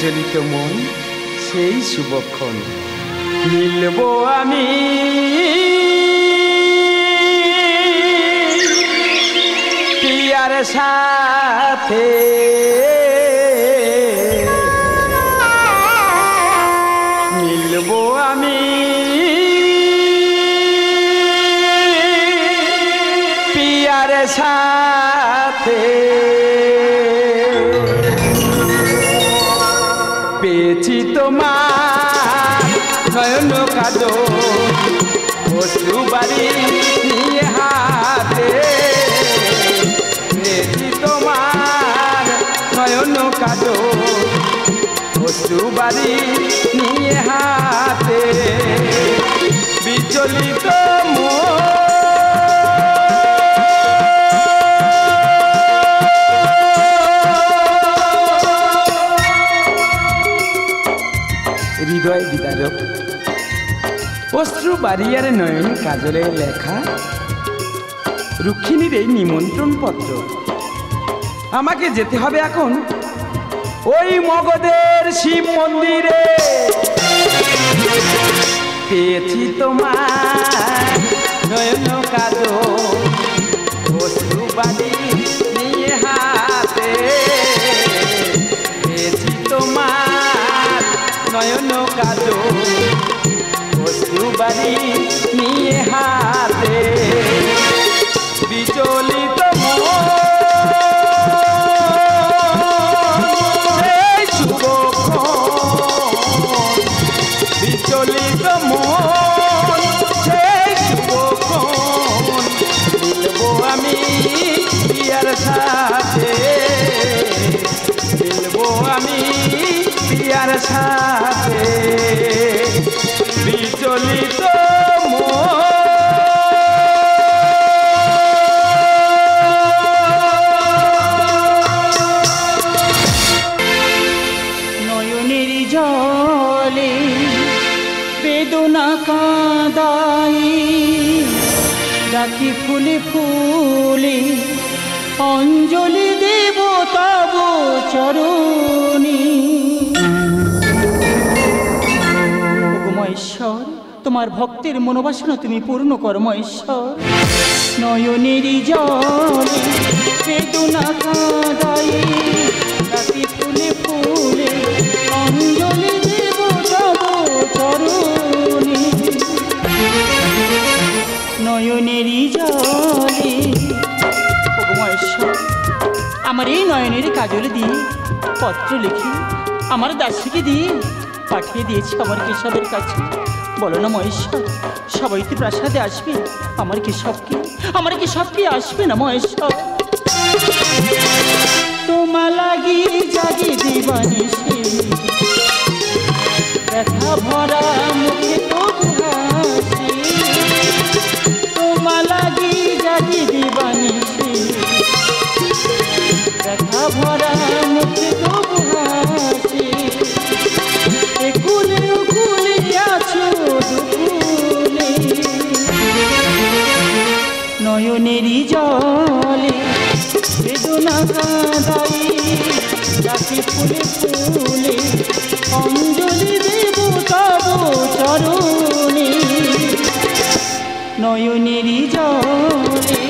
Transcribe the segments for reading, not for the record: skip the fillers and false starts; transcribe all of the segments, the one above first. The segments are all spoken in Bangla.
বিচলিত মন সেই শুভক্ষণ মিলব আমি পিয়ার সাথে মিলব আমি পিয়ার সাথে পেয়েছি তোমার নয়ন কাজো অশ্রু বাড়ি নিয়ে হাতে পেয়েছি তোমার নয়ন কাজো অশ্রু বাড়ি নিয়ে হাতে বিচলিত হৃদয় বিদারক অশ্রু বাড়িয়ার নয়ন কাজলে লেখা রুক্মিণীর এই নিমন্ত্রণ পত্র। আমাকে যেতে হবে এখন ওই মগধের শিব মন্দিরে। পেয়েছি তোমার নয়ন কাজল অশ্রু বাড়ি নিয়ে হাতে পেয়েছি তোমার নয়ন কাজল অশ্রু বাড়ি নিয়ে হাতে বিচলিত বিচলিত মন সেই শুভক্ষণ মিলব আমি পিয়ার সাথে মিলব আমি পিয়ার সাথে বিচলিত নয়নের জলে বেদনা কাঁদাই রাখি ফুলে ফুলে অঞ্জলি দেব তব চরণী। মহেশ্বর তোমার ভক্তের মনোবাসনা তুমি পূর্ণ করো মহেশ্বর। নয়নের জলে বেদনা কাঁদাই রাখি ফুলে ফুলে অঞ্জলি দেব তব চরণী। নয়নের জলে মহেশ্বর আমার এই নয়নের কাজল দিয়ে পত্র লিখে আমার দাসীকে দিয়ে পাঠিয়ে দিয়েছি আমার কেশবের কাছে। বলো না মহেশ্বর সবাই তো প্রাসাদে আসবে, আমার কেশবকে আসবে না মহেশ্বর? তোমা লাগি জাগি দিবানিশি ব্যথা ভরা মুখে তবু হাসি। তোমা লাগি জাগি দিবানিশি ব্যথা ভরা মুখে তবু হাসি। একুলে উকুলে আছো দুকুলে নয়নেরই জলে বেদনা কাঁদাই রাখি ফুলে ফুলে অঞ্জলি দেব তব চরণে। নয়নেরই জলে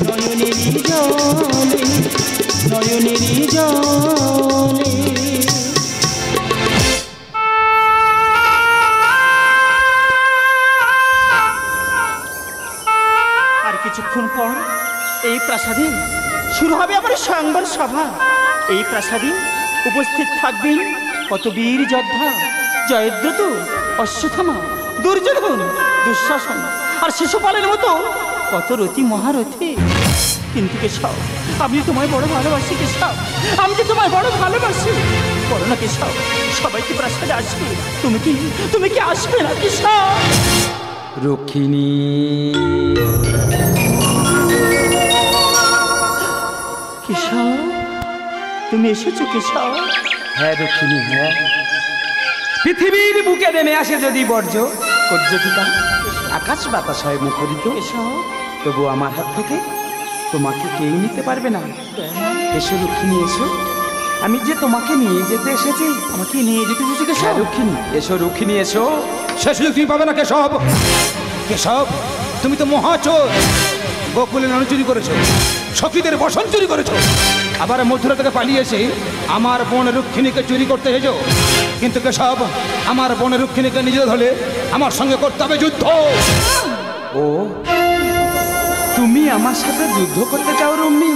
নয়নেরই জলে নয়নেরই জলে। আর কিছুক্ষণ পর এই প্রাসাদে শুরু হবে আবার স্বয়ংবর সভা। এই প্রাসাদে উপস্থিত থাকবেন কত বীর যোদ্ধা, জয়দ্রত, অশ্বত্থামা, দুর্যোধন, দুঃশাসন আর শিশুপালের মতো কত রতি মহারথী। কিন্তু কেশব আমি তোমায় বড় ভালোবাসি কেশব, আমি তো তোমায় বড় ভালোবাসি। বলো না কেশব সবাইকে প্রাসাদে আসবে, তুমি কি আসবে না কেশব? রুক্মিণী কেশব তুমি এসেছো কেশব? হ্যাঁ রুক্মিণী হ্যাঁ। পৃথিবীর বুকে নেমে আসে যদি বর্জ্য কর্যটিকা আকাশ বাতাস হয় মুখরিত, তবু আমার হাত থেকে তোমাকে কেউ নিতে পারবে না। এসো রুক্মিণী এসো, আমি যে তোমাকে নিয়ে যেতে এসেছি। আমাকে নিয়ে যেতে এসেছি কেশব? হ্যাঁ রুক্মিণী, এসো রুক্মিণী এসো। শেষ সুযোগ তুমি পাবে না কেশব। কেশব, তুমি তো মহাচোর। গোকুলে নানু চুরি করেছো, সখীদের বসন চুরি করেছো, আবার মথুরা থেকে পালিয়ে এসে আমার বোন রুক্মিণীকে চুরি করতে এসেছো। কিন্তু কেশব, আমার বোন রুক্মিণীকে নিজে ধরে আমার সঙ্গে করতে হবে যুদ্ধ। ও, তুমি আমার সাথে যুদ্ধ করতে চাও রুম্মি?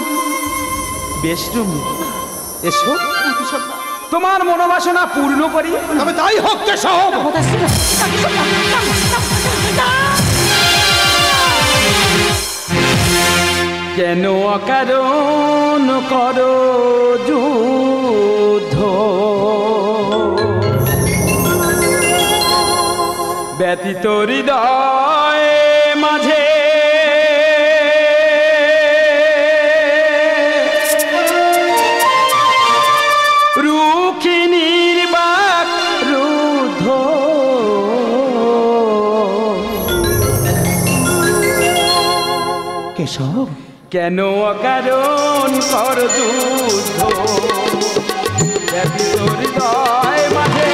বেশ রুম্মি, এসো তোমার মনোবাসনা পূর্ণ করি। তবে তাই হোক কেশব। কেন অকারণ করো যুদ্ধ, ব্যতীত হৃদয় মাঝে রুখিনীর বাক রুদ্ধ। কেশব, কেন অকারণ কর যুদ্ধ, ব্যতীত হৃদয় মাঝে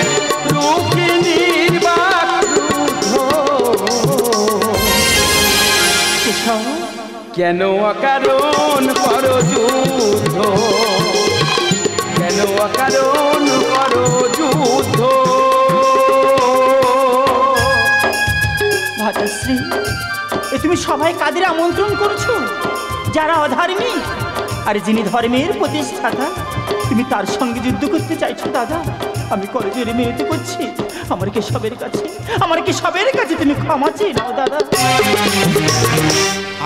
রুখিনীর বাক রুদ্ধ। কেশব, কেন অকারণ কর যুদ্ধ, কেন অকারণ কর যুদ্ধ। ভাতশ্রী, এ তুমি সবাই কাদের আমন্ত্রণ করছো? যারা অধর্মী, আর যিনি ধর্মের প্রতিষ্ঠাতা, তুমি তার সঙ্গে যুদ্ধ করতে চাইছো দাদা? আমি করজোরে মিনতি করছি, আমার কেশবের কাছে, আমার কেশবের কাছে তুমি ক্ষমা চেয়ে নাও দাদা।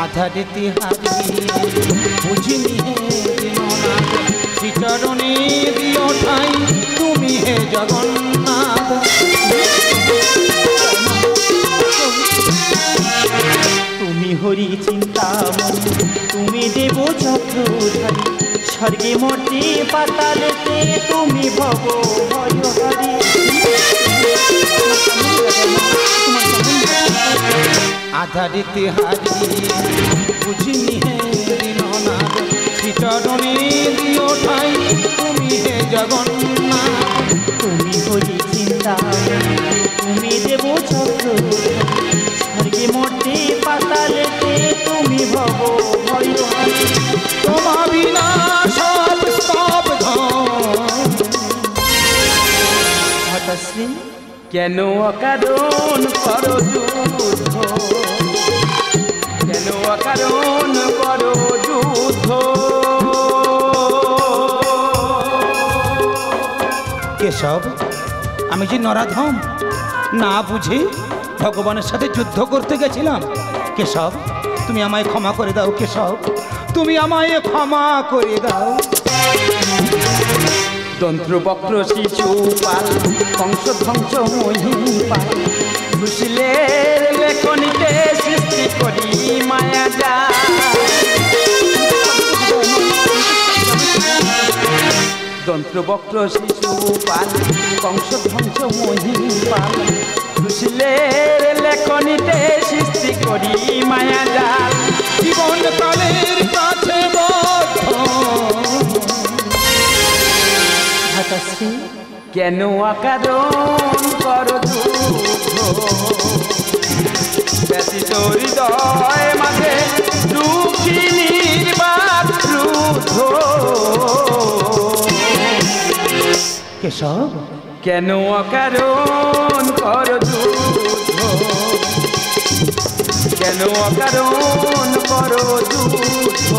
আধারিতে হারিয়ে বুঝিনি হে দীননাথ, শ্রীচরণে দিও ঠাই তুমি হে জগন্নাথ। তুমি হরি চিন্তামণি, তুমি দেব চক্রধারী, স্বর্গে মর্তে পাতালেতে তুমি ভব ভয়হারী। আধারিতে হারিয়ে বুঝিনি হে দীননাথ, শ্রীচরণে দিও ঠাই তুমি হে জগন্নাথ। তুমি হরি চিন্তামণি, তুমি দেব চক্রধারী, স্বর্গে মর্তে পাতালেতে তুমি ভব ভয়হারী। তোমা বিনা সব স্তব্ধ। ভাতশ্রী, কেন অকারণ কর যুদ্ধ, কেন অকারণ কর যুদ্ধ। কেশব, আমি যে নরাধম, না বুঝে ভগবানের সাথে যুদ্ধ করতে গেছিলাম। কেশব, তুমি আমায় ক্ষমা করে দাও। কেশব, তুমি আমায় ক্ষমা করে দাও। দন্ত্রবক্র শিশুপাল, কংসধ্বংস মহিপাল, ঘুষিলের লেখনিতে সৃষ্টি করি মায়া জাল। দন্ত্রবক্র শিশুপাল, কংসধ্বংস মহিপাল, ঘুষিলের লেখনিতে সৃষ্টি করি মায়া জাল। জীবন কালের কাছে বদ্ধ। ভাতশ্রী, কেন অকারণ কর যুদ্ধ, ব্যতীত হৃদয় মাঝে দুঃখিনীর বাক রুদ্ধ। কেশব, কেন অকারণ কর যুদ্ধ, কেন অকারণ কর যুদ্ধ।